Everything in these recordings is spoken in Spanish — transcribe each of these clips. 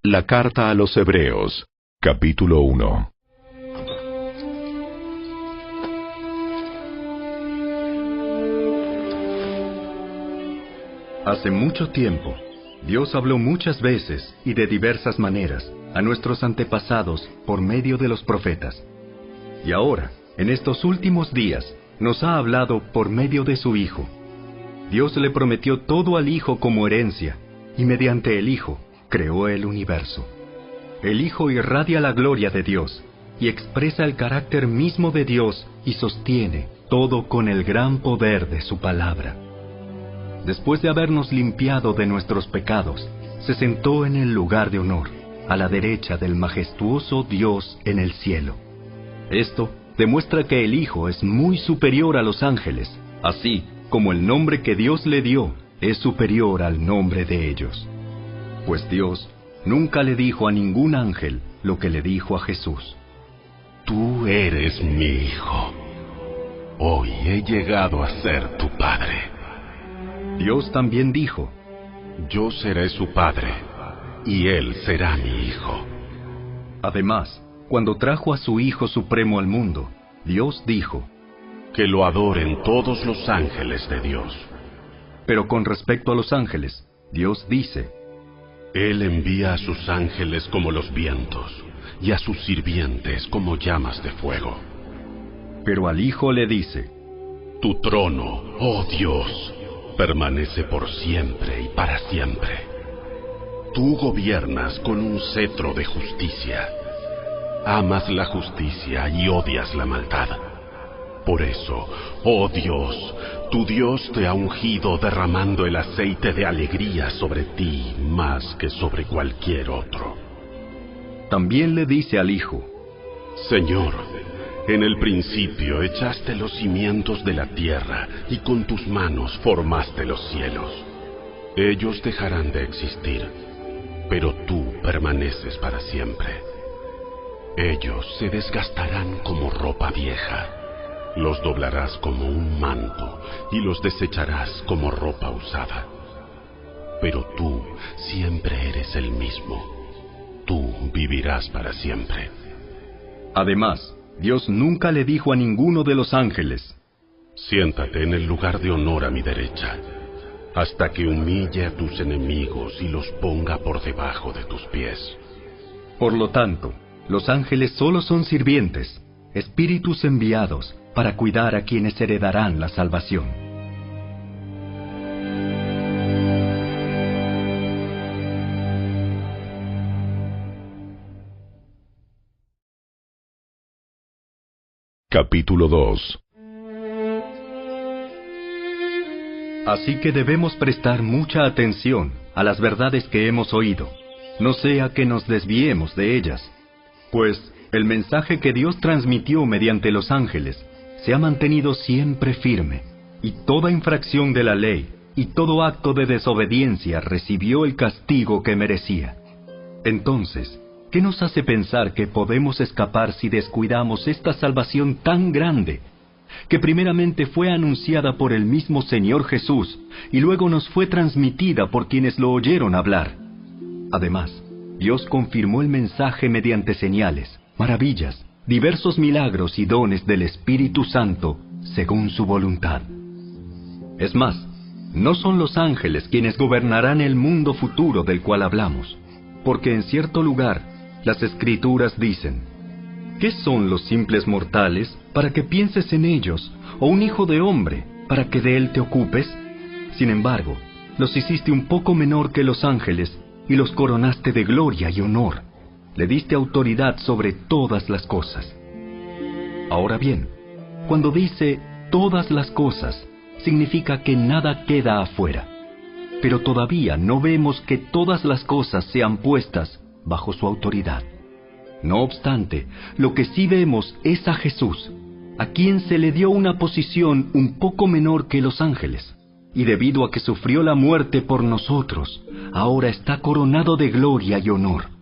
La carta a los Hebreos, capítulo 1. Hace mucho tiempo, Dios habló muchas veces y de diversas maneras a nuestros antepasados por medio de los profetas. Y ahora, en estos últimos días, nos ha hablado por medio de su Hijo. Dios le prometió todo al Hijo como herencia, y mediante el Hijo creó el universo. El Hijo irradia la gloria de Dios, y expresa el carácter mismo de Dios y sostiene todo con el gran poder de su palabra. Después de habernos limpiado de nuestros pecados, se sentó en el lugar de honor, a la derecha del majestuoso Dios en el cielo. Esto demuestra que el Hijo es muy superior a los ángeles, así como el nombre que Dios le dio es superior al nombre de ellos. Pues Dios nunca le dijo a ningún ángel lo que le dijo a Jesús. Tú eres mi Hijo. Hoy he llegado a ser tu Padre. Dios también dijo, yo seré su Padre, y él será mi Hijo. Además, cuando trajo a su Hijo Supremo al mundo, Dios dijo, que lo adoren todos los ángeles de Dios. Pero con respecto a los ángeles, Dios dice, Él envía a sus ángeles como los vientos, y a sus sirvientes como llamas de fuego. Pero al Hijo le dice, tu trono, oh Dios, permanece por siempre y para siempre. Tú gobiernas con un cetro de justicia. Amas la justicia y odias la maldad. Por eso, oh Dios, tu Dios te ha ungido derramando el aceite de alegría sobre ti más que sobre cualquier otro. También le dice al Hijo, Señor, en el principio echaste los cimientos de la tierra y con tus manos formaste los cielos. Ellos dejarán de existir, pero tú permaneces para siempre. Ellos se desgastarán como ropa vieja. Los doblarás como un manto y los desecharás como ropa usada. Pero tú siempre eres el mismo. Tú vivirás para siempre. Además, Dios nunca le dijo a ninguno de los ángeles, siéntate en el lugar de honor a mi derecha, hasta que humille a tus enemigos y los ponga por debajo de tus pies. Por lo tanto, los ángeles solo son sirvientes, espíritus enviados para cuidar a quienes heredarán la salvación. Capítulo 2. Así que debemos prestar mucha atención a las verdades que hemos oído, no sea que nos desviemos de ellas, pues el mensaje que Dios transmitió mediante los ángeles se ha mantenido siempre firme, y toda infracción de la ley y todo acto de desobediencia recibió el castigo que merecía. Entonces, ¿qué nos hace pensar que podemos escapar si descuidamos esta salvación tan grande, que primeramente fue anunciada por el mismo Señor Jesús y luego nos fue transmitida por quienes lo oyeron hablar? Además, Dios confirmó el mensaje mediante señales, maravillas, diversos milagros y dones del Espíritu Santo, según su voluntad. Es más, no son los ángeles quienes gobernarán el mundo futuro del cual hablamos, porque en cierto lugar las Escrituras dicen, ¿qué son los simples mortales para que pienses en ellos, o un hijo de hombre para que de él te ocupes? Sin embargo, los hiciste un poco menor que los ángeles y los coronaste de gloria y honor. Le diste autoridad sobre todas las cosas. Ahora bien, cuando dice todas las cosas, significa que nada queda afuera. Pero todavía no vemos que todas las cosas sean puestas bajo su autoridad. No obstante, lo que sí vemos es a Jesús, a quien se le dio una posición un poco menor que los ángeles, y debido a que sufrió la muerte por nosotros, ahora está coronado de gloria y honor.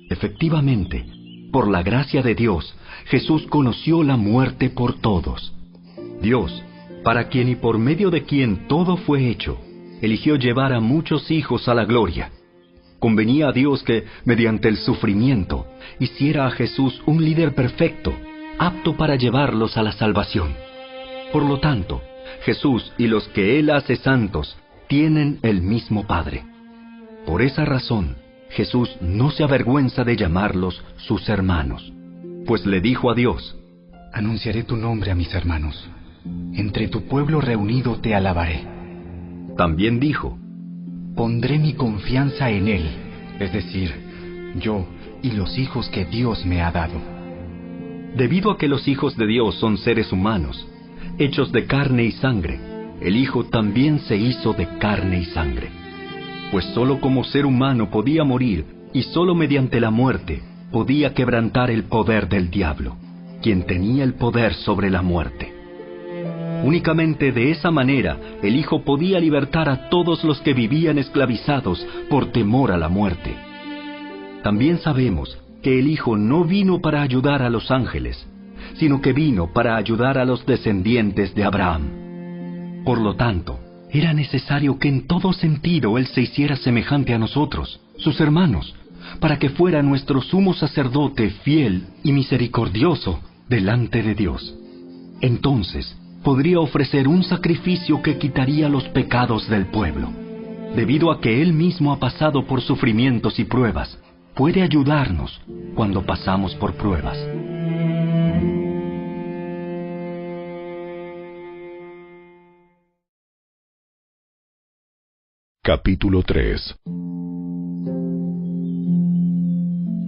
Efectivamente, por la gracia de Dios, Jesús conoció la muerte por todos. Dios, para quien y por medio de quien todo fue hecho, eligió llevar a muchos hijos a la gloria. convenía a Dios que, mediante el sufrimiento, hiciera a Jesús un líder perfecto, apto para llevarlos a la salvación. Por lo tanto, Jesús y los que Él hace santos tienen el mismo Padre. Por esa razón, Jesús no se avergüenza de llamarlos sus hermanos, pues le dijo a Dios: Anunciaré tu nombre a mis hermanos. Entre tu pueblo reunido te alabaré. También dijo: Pondré mi confianza en Él, es decir, yo y los hijos que Dios me ha dado. Debido a que los hijos de Dios son seres humanos, hechos de carne y sangre, el Hijo también se hizo de carne y sangre. Pues sólo como ser humano podía morir, y sólo mediante la muerte podía quebrantar el poder del diablo, quien tenía el poder sobre la muerte. Únicamente de esa manera el Hijo podía libertar a todos los que vivían esclavizados por temor a la muerte. También sabemos que el Hijo no vino para ayudar a los ángeles, sino que vino para ayudar a los descendientes de Abraham. Por lo tanto, era necesario que en todo sentido Él se hiciera semejante a nosotros, sus hermanos, para que fuera nuestro sumo sacerdote fiel y misericordioso delante de Dios. Entonces, podría ofrecer un sacrificio que quitaría los pecados del pueblo. Debido a que Él mismo ha pasado por sufrimientos y pruebas, puede ayudarnos cuando pasamos por pruebas. Capítulo 3.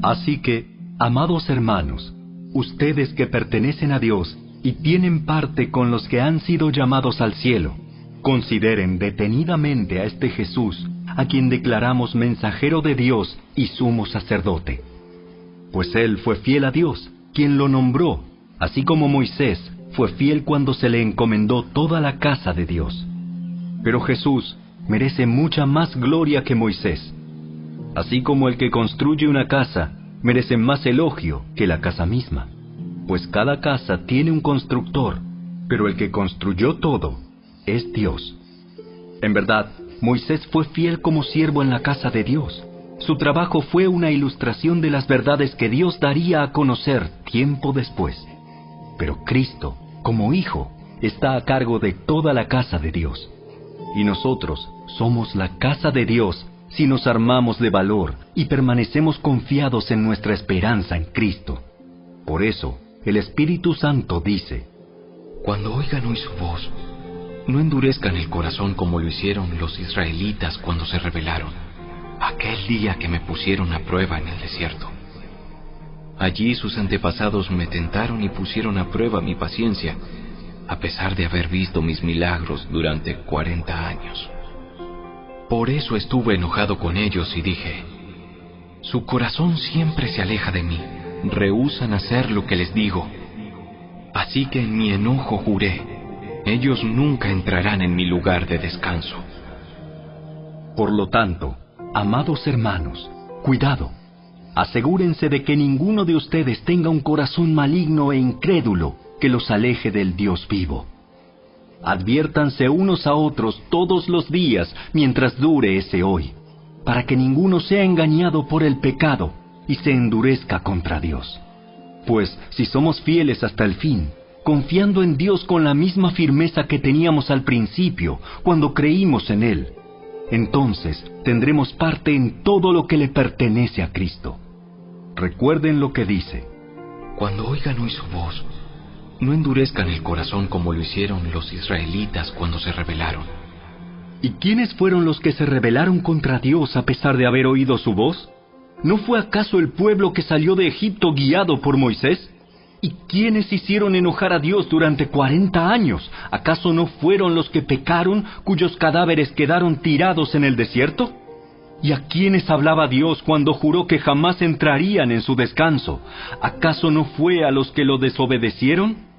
Así que, amados hermanos, ustedes que pertenecen a Dios y tienen parte con los que han sido llamados al cielo, consideren detenidamente a este Jesús, a quien declaramos mensajero de Dios y sumo sacerdote. Pues Él fue fiel a Dios, quien lo nombró, así como Moisés fue fiel cuando se le encomendó toda la casa de Dios. Pero Jesús merece mucha más gloria que Moisés. Así como el que construye una casa merece más elogio que la casa misma, pues cada casa tiene un constructor, pero el que construyó todo es Dios. En verdad, Moisés fue fiel como siervo en la casa de Dios. Su trabajo fue una ilustración de las verdades que Dios daría a conocer tiempo después. Pero Cristo, como Hijo, está a cargo de toda la casa de Dios. Y nosotros somos la casa de Dios si nos armamos de valor y permanecemos confiados en nuestra esperanza en Cristo. Por eso, el Espíritu Santo dice: Cuando oigan hoy su voz, no endurezcan el corazón como lo hicieron los israelitas cuando se rebelaron, aquel día que me pusieron a prueba en el desierto. Allí sus antepasados me tentaron y pusieron a prueba mi paciencia, a pesar de haber visto mis milagros durante 40 años. Por eso estuve enojado con ellos y dije: su corazón siempre se aleja de mí, rehúsan hacer lo que les digo. Así que en mi enojo juré: ellos nunca entrarán en mi lugar de descanso. Por lo tanto, amados hermanos, cuidado. Asegúrense de que ninguno de ustedes tenga un corazón maligno e incrédulo que los aleje del Dios vivo. Adviértanse unos a otros todos los días mientras dure ese hoy, para que ninguno sea engañado por el pecado y se endurezca contra Dios. Pues si somos fieles hasta el fin, confiando en Dios con la misma firmeza que teníamos al principio, cuando creímos en Él, entonces tendremos parte en todo lo que le pertenece a Cristo. Recuerden lo que dice: Cuando oigan hoy su voz, no endurezcan el corazón como lo hicieron los israelitas cuando se rebelaron. ¿Y quiénes fueron los que se rebelaron contra Dios a pesar de haber oído su voz? ¿No fue acaso el pueblo que salió de Egipto guiado por Moisés? ¿Y quiénes hicieron enojar a Dios durante 40 años? ¿Acaso no fueron los que pecaron, cuyos cadáveres quedaron tirados en el desierto? ¿Y a quiénes hablaba Dios cuando juró que jamás entrarían en su descanso? ¿Acaso no fue a los que lo desobedecieron?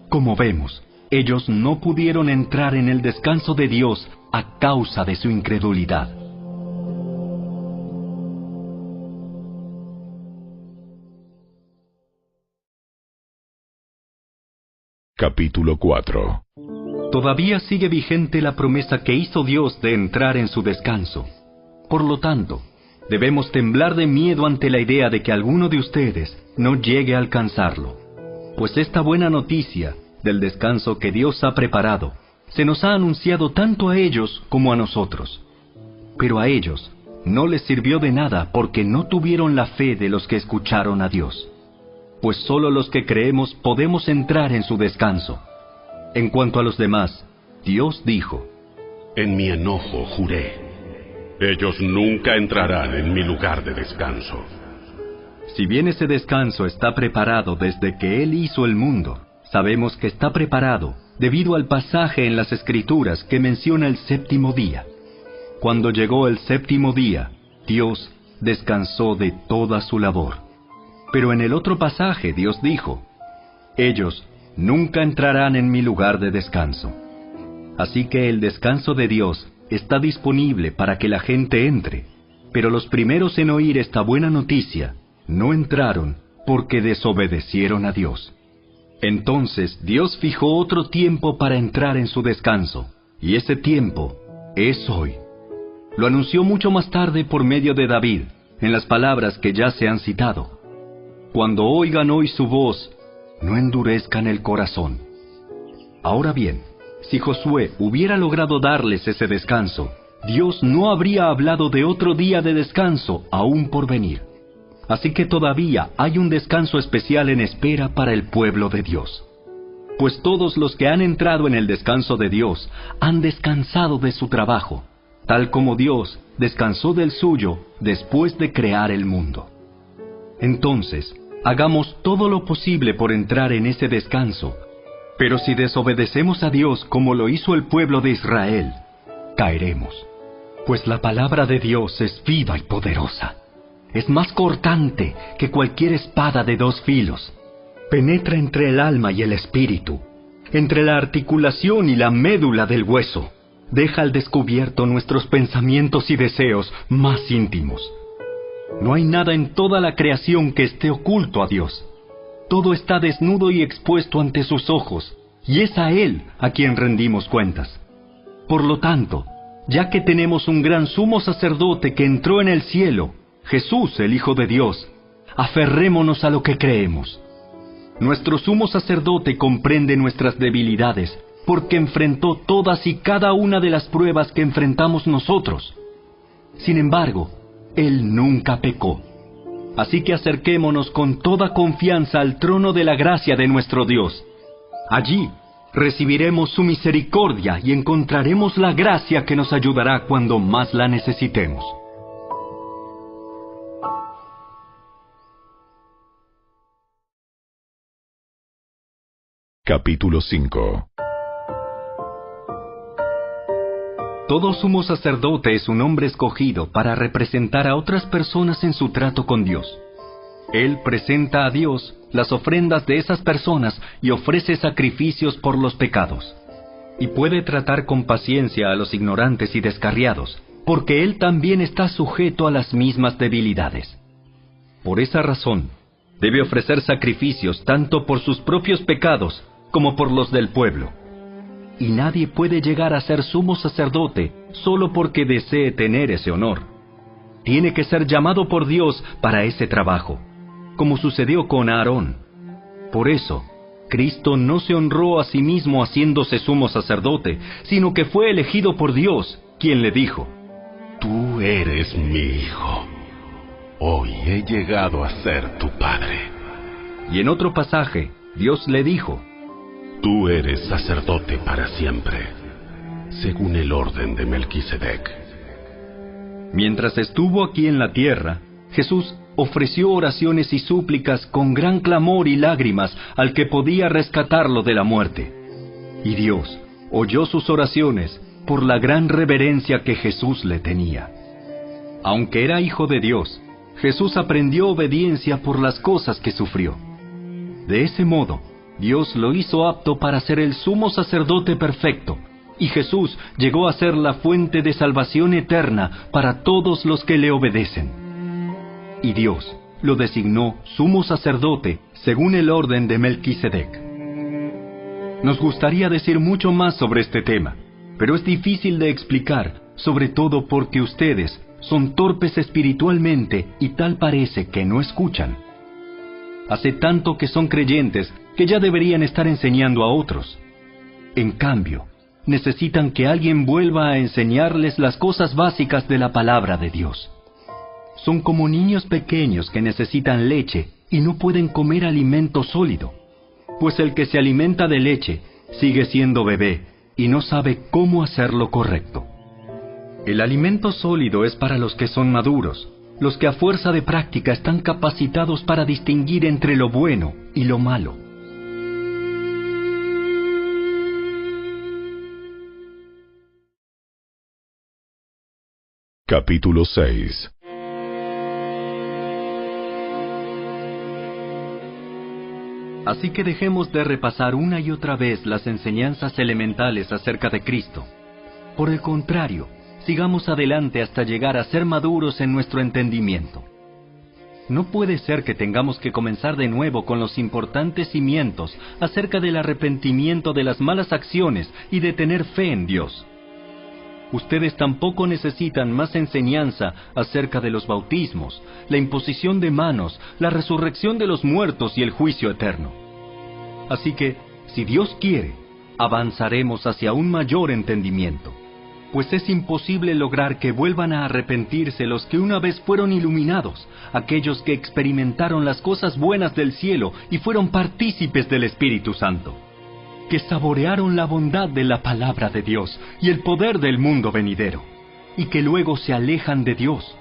Como vemos, ellos no pudieron entrar en el descanso de Dios a causa de su incredulidad. Capítulo 4. Todavía sigue vigente la promesa que hizo Dios de entrar en su descanso. Por lo tanto, debemos temblar de miedo ante la idea de que alguno de ustedes no llegue a alcanzarlo. Pues esta buena noticia del descanso que Dios ha preparado se nos ha anunciado tanto a ellos como a nosotros. Pero a ellos no les sirvió de nada porque no tuvieron la fe de los que escucharon a Dios. Pues solo los que creemos podemos entrar en su descanso. En cuanto a los demás, Dios dijo: En mi enojo juré, ellos nunca entrarán en mi lugar de descanso. Si bien ese descanso está preparado desde que Él hizo el mundo, sabemos que está preparado debido al pasaje en las Escrituras que menciona el séptimo día. Cuando llegó el séptimo día, Dios descansó de toda su labor. Pero en el otro pasaje Dios dijo: ellos nunca entrarán en mi lugar de descanso. Así que el descanso de Dios está disponible para que la gente entre, pero los primeros en oír esta buena noticia no entraron porque desobedecieron a Dios. Entonces Dios fijó otro tiempo para entrar en su descanso, y ese tiempo es hoy. Lo anunció mucho más tarde por medio de David, en las palabras que ya se han citado: Cuando oigan hoy su voz, no endurezcan el corazón. Ahora bien, si Josué hubiera logrado darles ese descanso, Dios no habría hablado de otro día de descanso aún por venir. Así que todavía hay un descanso especial en espera para el pueblo de Dios. Pues todos los que han entrado en el descanso de Dios han descansado de su trabajo, tal como Dios descansó del suyo después de crear el mundo. Entonces, hagamos todo lo posible por entrar en ese descanso. Pero si desobedecemos a Dios como lo hizo el pueblo de Israel, caeremos. Pues la palabra de Dios es viva y poderosa. Es más cortante que cualquier espada de dos filos. Penetra entre el alma y el espíritu, entre la articulación y la médula del hueso. Deja al descubierto nuestros pensamientos y deseos más íntimos. No hay nada en toda la creación que esté oculto a Dios. Todo está desnudo y expuesto ante sus ojos, y es a Él a quien rendimos cuentas. Por lo tanto, ya que tenemos un gran sumo sacerdote que entró en el cielo, Jesús, el Hijo de Dios, aferrémonos a lo que creemos. Nuestro sumo sacerdote comprende nuestras debilidades, porque enfrentó todas y cada una de las pruebas que enfrentamos nosotros. Sin embargo, Él nunca pecó. Así que acerquémonos con toda confianza al trono de la gracia de nuestro Dios. Allí recibiremos su misericordia y encontraremos la gracia que nos ayudará cuando más la necesitemos. Capítulo 5. Todo sumo sacerdote es un hombre escogido para representar a otras personas en su trato con Dios. Él presenta a Dios las ofrendas de esas personas y ofrece sacrificios por los pecados. Y puede tratar con paciencia a los ignorantes y descarriados, porque él también está sujeto a las mismas debilidades. Por esa razón, debe ofrecer sacrificios tanto por sus propios pecados como por los del pueblo. Y nadie puede llegar a ser sumo sacerdote solo porque desee tener ese honor. Tiene que ser llamado por Dios para ese trabajo, como sucedió con Aarón. Por eso, Cristo no se honró a sí mismo haciéndose sumo sacerdote, sino que fue elegido por Dios, quien le dijo: Tú eres mi hijo. Hoy he llegado a ser tu padre. Y en otro pasaje, Dios le dijo: Tú eres sacerdote para siempre, según el orden de Melquisedec. Mientras estuvo aquí en la tierra, Jesús ofreció oraciones y súplicas con gran clamor y lágrimas al que podía rescatarlo de la muerte. Y Dios oyó sus oraciones por la gran reverencia que Jesús le tenía. Aunque era hijo de Dios, Jesús aprendió obediencia por las cosas que sufrió. De ese modo, Dios lo hizo apto para ser el sumo sacerdote perfecto, y Jesús llegó a ser la fuente de salvación eterna para todos los que le obedecen. Y Dios lo designó sumo sacerdote según el orden de Melquisedec. Nos gustaría decir mucho más sobre este tema, pero es difícil de explicar, sobre todo porque ustedes son torpes espiritualmente y tal parece que no escuchan. Hace tanto que son creyentes que ya deberían estar enseñando a otros. En cambio, necesitan que alguien vuelva a enseñarles las cosas básicas de la palabra de Dios. Son como niños pequeños que necesitan leche y no pueden comer alimento sólido, pues el que se alimenta de leche sigue siendo bebé y no sabe cómo hacer lo correcto. El alimento sólido es para los que son maduros, los que a fuerza de práctica están capacitados para distinguir entre lo bueno y lo malo. Capítulo 6. Así que dejemos de repasar una y otra vez las enseñanzas elementales acerca de Cristo. Por el contrario, sigamos adelante hasta llegar a ser maduros en nuestro entendimiento. No puede ser que tengamos que comenzar de nuevo con los importantes cimientos acerca del arrepentimiento de las malas acciones y de tener fe en Dios. Ustedes tampoco necesitan más enseñanza acerca de los bautismos, la imposición de manos, la resurrección de los muertos y el juicio eterno. Así que, si Dios quiere, avanzaremos hacia un mayor entendimiento, pues es imposible lograr que vuelvan a arrepentirse los que una vez fueron iluminados, aquellos que experimentaron las cosas buenas del cielo y fueron partícipes del Espíritu Santo, que saborearon la bondad de la palabra de Dios y el poder del mundo venidero, y que luego se alejan de Dios.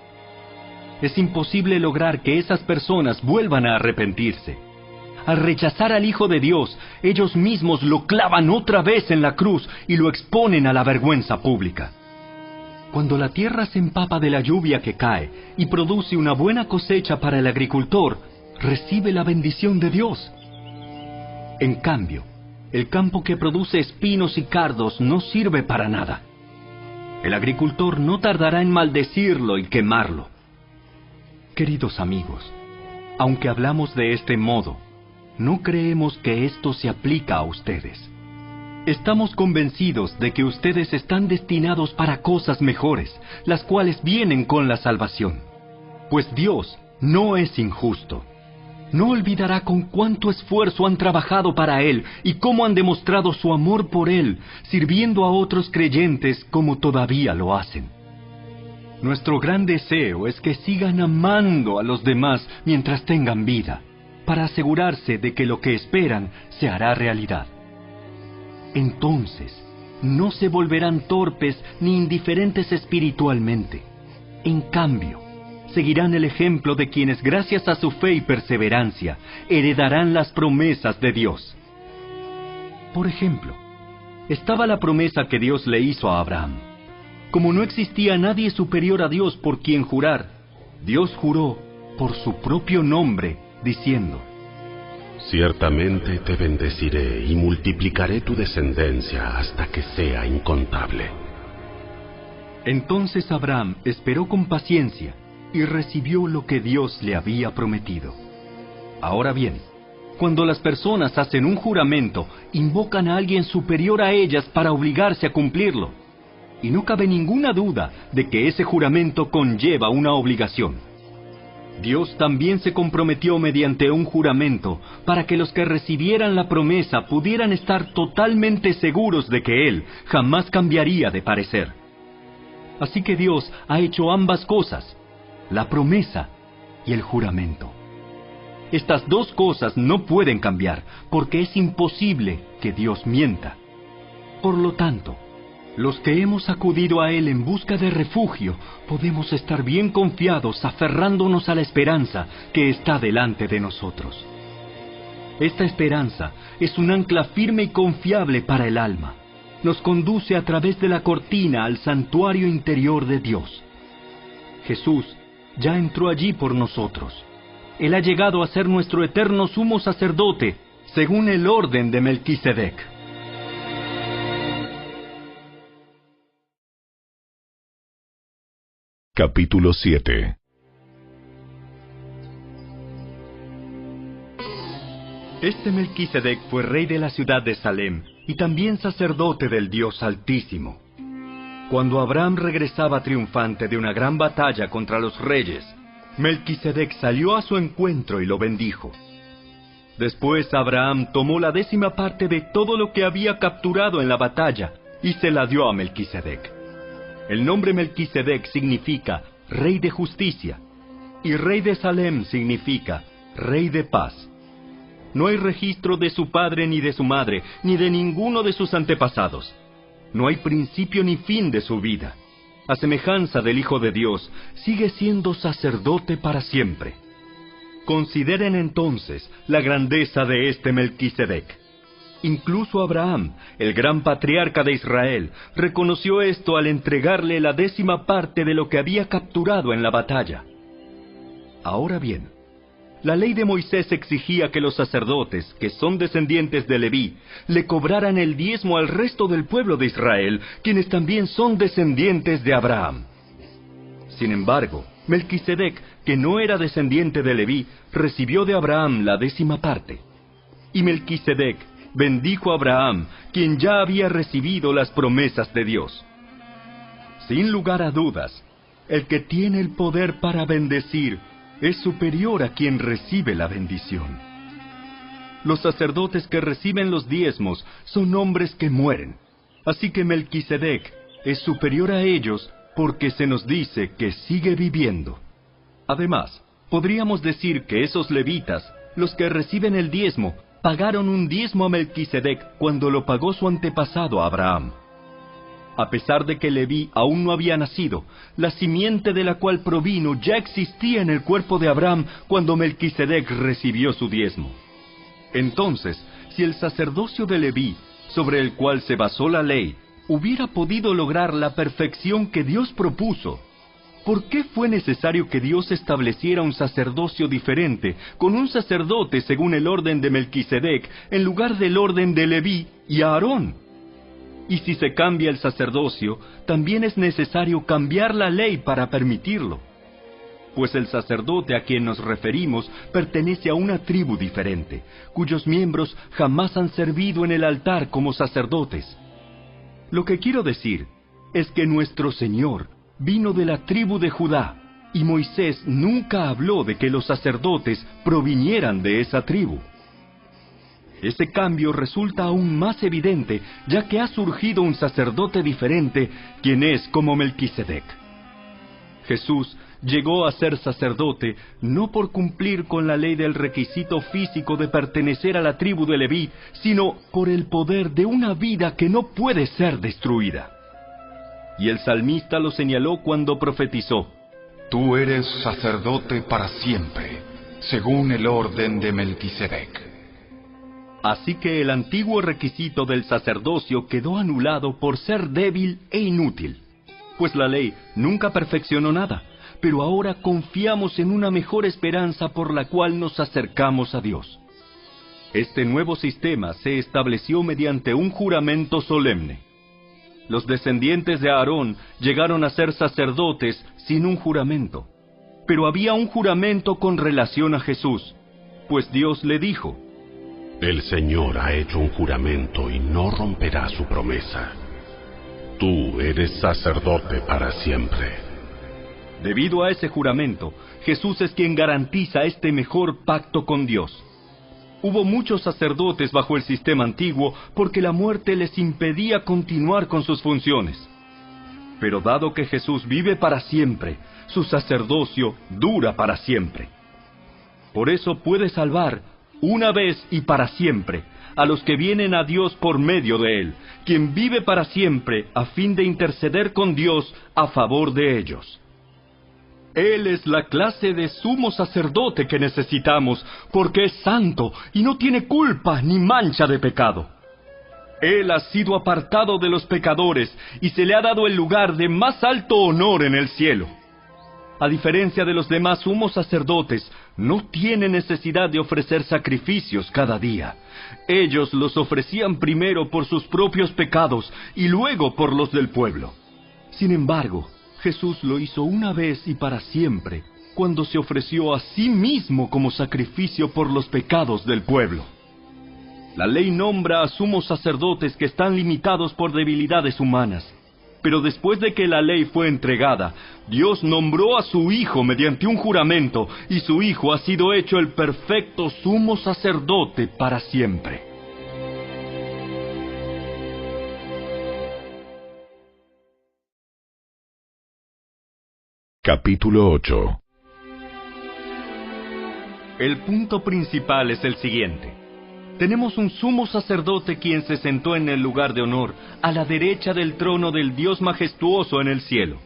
Es imposible lograr que esas personas vuelvan a arrepentirse. Al rechazar al Hijo de Dios, ellos mismos lo clavan otra vez en la cruz y lo exponen a la vergüenza pública. Cuando la tierra se empapa de la lluvia que cae y produce una buena cosecha para el agricultor, recibe la bendición de Dios. En cambio, el campo que produce espinos y cardos no sirve para nada. El agricultor no tardará en maldecirlo y quemarlo. Queridos amigos, aunque hablamos de este modo, no creemos que esto se aplica a ustedes. Estamos convencidos de que ustedes están destinados para cosas mejores, las cuales vienen con la salvación. Pues Dios no es injusto. No olvidará con cuánto esfuerzo han trabajado para Él y cómo han demostrado su amor por Él, sirviendo a otros creyentes como todavía lo hacen. Nuestro gran deseo es que sigan amando a los demás mientras tengan vida, para asegurarse de que lo que esperan se hará realidad. Entonces, no se volverán torpes ni indiferentes espiritualmente. En cambio, seguirán el ejemplo de quienes, gracias a su fe y perseverancia, heredarán las promesas de Dios. Por ejemplo, estaba la promesa que Dios le hizo a Abraham. Como no existía nadie superior a Dios por quien jurar, Dios juró por su propio nombre, diciendo: Ciertamente te bendeciré y multiplicaré tu descendencia hasta que sea incontable. Entonces Abraham esperó con paciencia y recibió lo que Dios le había prometido. Ahora bien, cuando las personas hacen un juramento, invocan a alguien superior a ellas para obligarse a cumplirlo. Y no cabe ninguna duda de que ese juramento conlleva una obligación. Dios también se comprometió mediante un juramento para que los que recibieran la promesa pudieran estar totalmente seguros de que Él jamás cambiaría de parecer. Así que Dios ha hecho ambas cosas, la promesa y el juramento. Estas dos cosas no pueden cambiar, porque es imposible que Dios mienta. Por lo tanto, los que hemos acudido a Él en busca de refugio, podemos estar bien confiados aferrándonos a la esperanza que está delante de nosotros. Esta esperanza es un ancla firme y confiable para el alma. Nos conduce a través de la cortina al santuario interior de Dios. Jesús ya entró allí por nosotros. Él ha llegado a ser nuestro eterno sumo sacerdote, según el orden de Melquisedec. Capítulo 7. Este Melquisedec fue rey de la ciudad de Salem y también sacerdote del Dios Altísimo. Cuando Abraham regresaba triunfante de una gran batalla contra los reyes, Melquisedec salió a su encuentro y lo bendijo. Después Abraham tomó la 10ª parte de todo lo que había capturado en la batalla y se la dio a Melquisedec. El nombre Melquisedec significa Rey de Justicia, y Rey de Salem significa Rey de Paz. No hay registro de su padre ni de su madre, ni de ninguno de sus antepasados. No hay principio ni fin de su vida. A semejanza del Hijo de Dios, sigue siendo sacerdote para siempre. Consideren entonces la grandeza de este Melquisedec. Incluso Abraham, el gran patriarca de Israel, reconoció esto al entregarle la 10ª parte de lo que había capturado en la batalla. Ahora bien, la ley de Moisés exigía que los sacerdotes, que son descendientes de Leví, le cobraran el diezmo al resto del pueblo de Israel, quienes también son descendientes de Abraham. Sin embargo, Melquisedec, que no era descendiente de Leví, recibió de Abraham la 10ª parte. Y Melquisedec bendijo a Abraham, quien ya había recibido las promesas de Dios. Sin lugar a dudas, el que tiene el poder para bendecir es superior a quien recibe la bendición. Los sacerdotes que reciben los diezmos son hombres que mueren, así que Melquisedec es superior a ellos porque se nos dice que sigue viviendo. Además, podríamos decir que esos levitas, los que reciben el diezmo, pagaron un diezmo a Melquisedec cuando lo pagó su antepasado Abraham. A pesar de que Leví aún no había nacido, la simiente de la cual provino ya existía en el cuerpo de Abraham cuando Melquisedec recibió su diezmo. Entonces, si el sacerdocio de Leví, sobre el cual se basó la ley, hubiera podido lograr la perfección que Dios propuso, ¿por qué fue necesario que Dios estableciera un sacerdocio diferente, con un sacerdote según el orden de Melquisedec, en lugar del orden de Leví y Aarón? Y si se cambia el sacerdocio, también es necesario cambiar la ley para permitirlo. Pues el sacerdote a quien nos referimos pertenece a una tribu diferente, cuyos miembros jamás han servido en el altar como sacerdotes. Lo que quiero decir es que nuestro Señor vino de la tribu de Judá, y Moisés nunca habló de que los sacerdotes provinieran de esa tribu. Ese cambio resulta aún más evidente, ya que ha surgido un sacerdote diferente, quien es como Melquisedec. Jesús llegó a ser sacerdote no por cumplir con la ley del requisito físico de pertenecer a la tribu de Leví, sino por el poder de una vida que no puede ser destruida. Y el salmista lo señaló cuando profetizó: Tú eres sacerdote para siempre, según el orden de Melquisedec. Así que el antiguo requisito del sacerdocio quedó anulado por ser débil e inútil, pues la ley nunca perfeccionó nada, pero ahora confiamos en una mejor esperanza por la cual nos acercamos a Dios. Este nuevo sistema se estableció mediante un juramento solemne. Los descendientes de Aarón llegaron a ser sacerdotes sin un juramento, pero había un juramento con relación a Jesús, pues Dios le dijo: El Señor ha hecho un juramento y no romperá su promesa. Tú eres sacerdote para siempre. Debido a ese juramento, Jesús es quien garantiza este mejor pacto con Dios. Hubo muchos sacerdotes bajo el sistema antiguo porque la muerte les impedía continuar con sus funciones. Pero dado que Jesús vive para siempre, su sacerdocio dura para siempre. Por eso puede salvar una vez y para siempre a los que vienen a Dios por medio de Él, quien vive para siempre a fin de interceder con Dios a favor de ellos. Él es la clase de sumo sacerdote que necesitamos, porque es santo y no tiene culpa ni mancha de pecado. Él ha sido apartado de los pecadores y se le ha dado el lugar de más alto honor en el cielo. A diferencia de los demás sumos sacerdotes, no tiene necesidad de ofrecer sacrificios cada día. Ellos los ofrecían primero por sus propios pecados y luego por los del pueblo. Sin embargo, Jesús lo hizo una vez y para siempre, cuando se ofreció a sí mismo como sacrificio por los pecados del pueblo. La ley nombra a sumos sacerdotes que están limitados por debilidades humanas, Pero después de que la ley fue entregada, Dios nombró a su Hijo mediante un juramento, y su Hijo ha sido hecho el perfecto sumo sacerdote para siempre. Capítulo 8. El punto principal es el siguiente. Tenemos un sumo sacerdote quien se sentó en el lugar de honor, a la derecha del trono del Dios majestuoso en el cielo.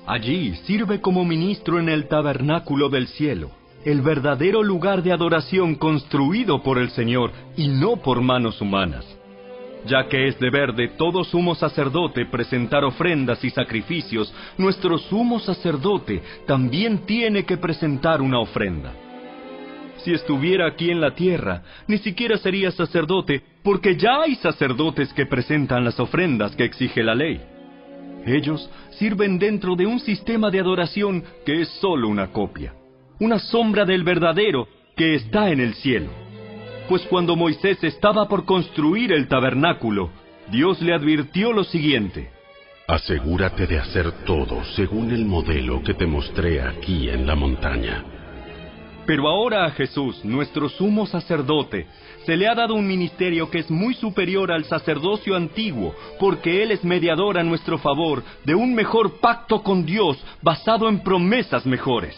Allí sirve como ministro en el tabernáculo del cielo, el verdadero lugar de adoración construido por el Señor y no por manos humanas. Ya que es deber de todo sumo sacerdote presentar ofrendas y sacrificios, nuestro sumo sacerdote también tiene que presentar una ofrenda. Si estuviera aquí en la tierra, ni siquiera sería sacerdote, porque ya hay sacerdotes que presentan las ofrendas que exige la ley. Ellos sirven dentro de un sistema de adoración que es solo una copia, una sombra del verdadero que está en el cielo. Pues cuando Moisés estaba por construir el tabernáculo, Dios le advirtió lo siguiente: asegúrate de hacer todo según el modelo que te mostré aquí en la montaña. Pero ahora a Jesús, nuestro sumo sacerdote, se le ha dado un ministerio que es muy superior al sacerdocio antiguo, porque Él es mediador a nuestro favor de un mejor pacto con Dios basado en promesas mejores.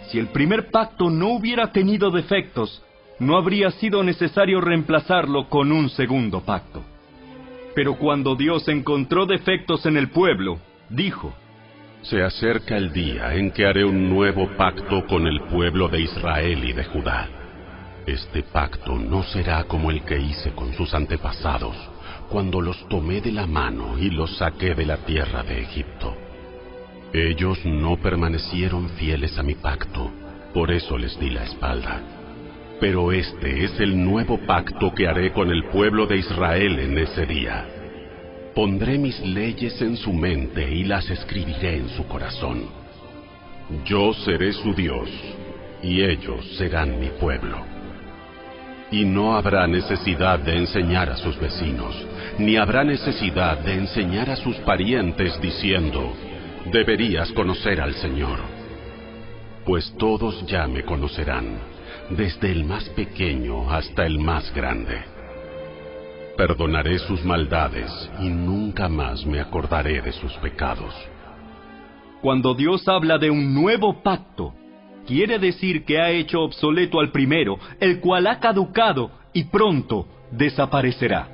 Si el primer pacto no hubiera tenido defectos, no habría sido necesario reemplazarlo con un segundo pacto. Pero cuando Dios encontró defectos en el pueblo, dijo: se acerca el día en que haré un nuevo pacto con el pueblo de Israel y de Judá. Este pacto no será como el que hice con sus antepasados, cuando los tomé de la mano y los saqué de la tierra de Egipto. Ellos no permanecieron fieles a mi pacto, por eso les di la espalda. Pero este es el nuevo pacto que haré con el pueblo de Israel en ese día. Pondré mis leyes en su mente y las escribiré en su corazón. Yo seré su Dios, y ellos serán mi pueblo. Y no habrá necesidad de enseñar a sus vecinos, ni habrá necesidad de enseñar a sus parientes diciendo: deberías conocer al Señor. Pues todos ya me conocerán, desde el más pequeño hasta el más grande. Perdonaré sus maldades y nunca más me acordaré de sus pecados. Cuando Dios habla de un nuevo pacto, quiere decir que ha hecho obsoleto al primero, el cual ha caducado y pronto desaparecerá.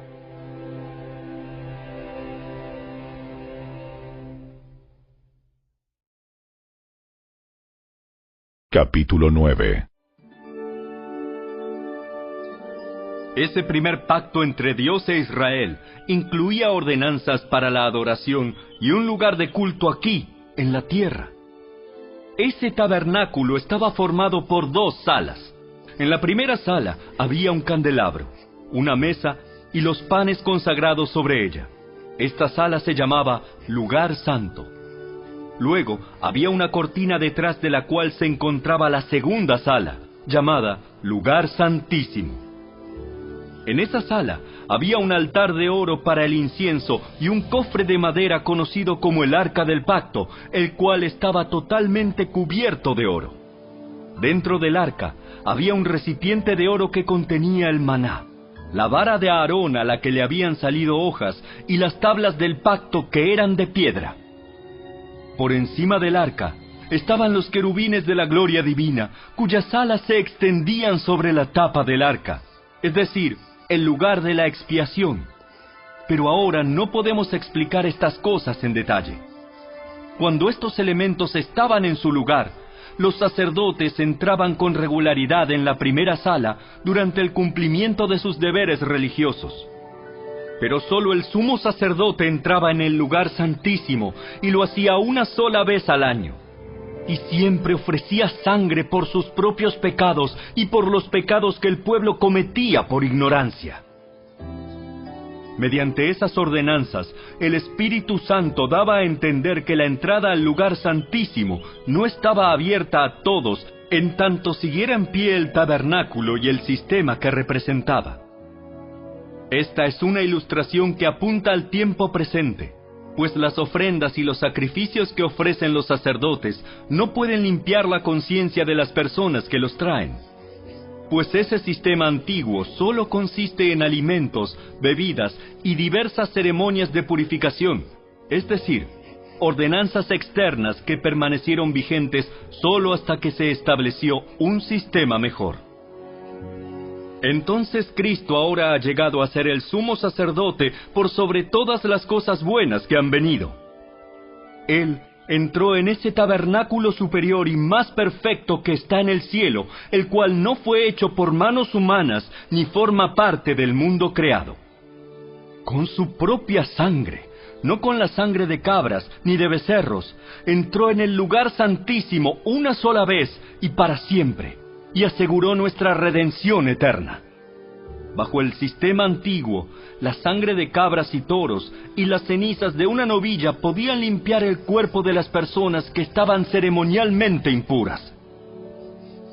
Capítulo 9. Ese primer pacto entre Dios e Israel incluía ordenanzas para la adoración y un lugar de culto aquí, en la tierra. Ese tabernáculo estaba formado por 2 salas. En la primera sala había un candelabro, una mesa y los panes consagrados sobre ella. Esta sala se llamaba Lugar Santo. Luego había una cortina detrás de la cual se encontraba la segunda sala, llamada Lugar Santísimo. En esa sala había un altar de oro para el incienso y un cofre de madera conocido como el Arca del Pacto, el cual estaba totalmente cubierto de oro. Dentro del arca había un recipiente de oro que contenía el maná, la vara de Aarón a la que le habían salido hojas y las tablas del pacto que eran de piedra. Por encima del arca estaban los querubines de la gloria divina, cuyas alas se extendían sobre la tapa del arca, es decir, el lugar de la expiación. Pero ahora no podemos explicar estas cosas en detalle. Cuando estos elementos estaban en su lugar, los sacerdotes entraban con regularidad en la primera sala durante el cumplimiento de sus deberes religiosos. Pero solo el sumo sacerdote entraba en el lugar santísimo y lo hacía una sola vez al año. Y siempre ofrecía sangre por sus propios pecados y por los pecados que el pueblo cometía por ignorancia. Mediante esas ordenanzas, el Espíritu Santo daba a entender que la entrada al lugar santísimo no estaba abierta a todos, en tanto siguiera en pie el tabernáculo y el sistema que representaba. Esta es una ilustración que apunta al tiempo presente. pues las ofrendas y los sacrificios que ofrecen los sacerdotes no pueden limpiar la conciencia de las personas que los traen. Pues ese sistema antiguo solo consiste en alimentos, bebidas y diversas ceremonias de purificación, es decir, ordenanzas externas que permanecieron vigentes solo hasta que se estableció un sistema mejor. Entonces Cristo ahora ha llegado a ser el sumo sacerdote por sobre todas las cosas buenas que han venido. Él entró en ese tabernáculo superior y más perfecto que está en el cielo, el cual no fue hecho por manos humanas ni forma parte del mundo creado. Con su propia sangre, no con la sangre de cabras ni de becerros, entró en el lugar santísimo una sola vez y para siempre, y aseguró nuestra redención eterna. Bajo el sistema antiguo, la sangre de cabras y toros y las cenizas de una novilla podían limpiar el cuerpo de las personas que estaban ceremonialmente impuras.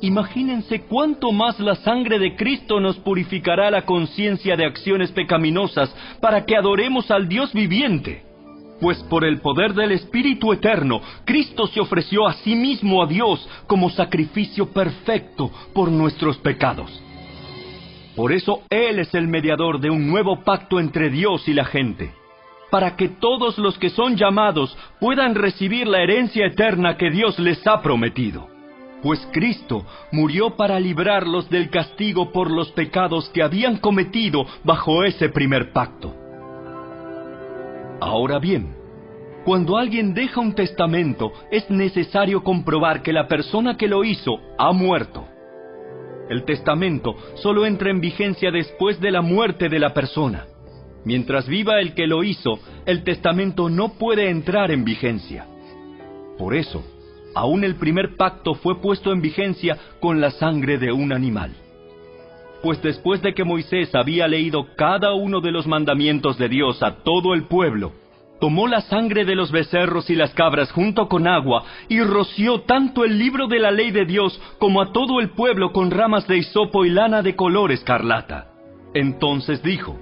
Imagínense cuánto más la sangre de Cristo nos purificará la conciencia de acciones pecaminosas para que adoremos al Dios viviente. Pues por el poder del Espíritu Eterno, Cristo se ofreció a sí mismo a Dios como sacrificio perfecto por nuestros pecados. Por eso Él es el mediador de un nuevo pacto entre Dios y la gente, para que todos los que son llamados puedan recibir la herencia eterna que Dios les ha prometido. Pues Cristo murió para librarlos del castigo por los pecados que habían cometido bajo ese primer pacto. Ahora bien, cuando alguien deja un testamento, es necesario comprobar que la persona que lo hizo ha muerto. El testamento solo entra en vigencia después de la muerte de la persona. Mientras viva el que lo hizo, el testamento no puede entrar en vigencia. Por eso, aún el primer pacto fue puesto en vigencia con la sangre de un animal. Pues después de que Moisés había leído cada uno de los mandamientos de Dios a todo el pueblo, tomó la sangre de los becerros y las cabras junto con agua y roció tanto el libro de la ley de Dios como a todo el pueblo con ramas de hisopo y lana de color escarlata. Entonces dijo: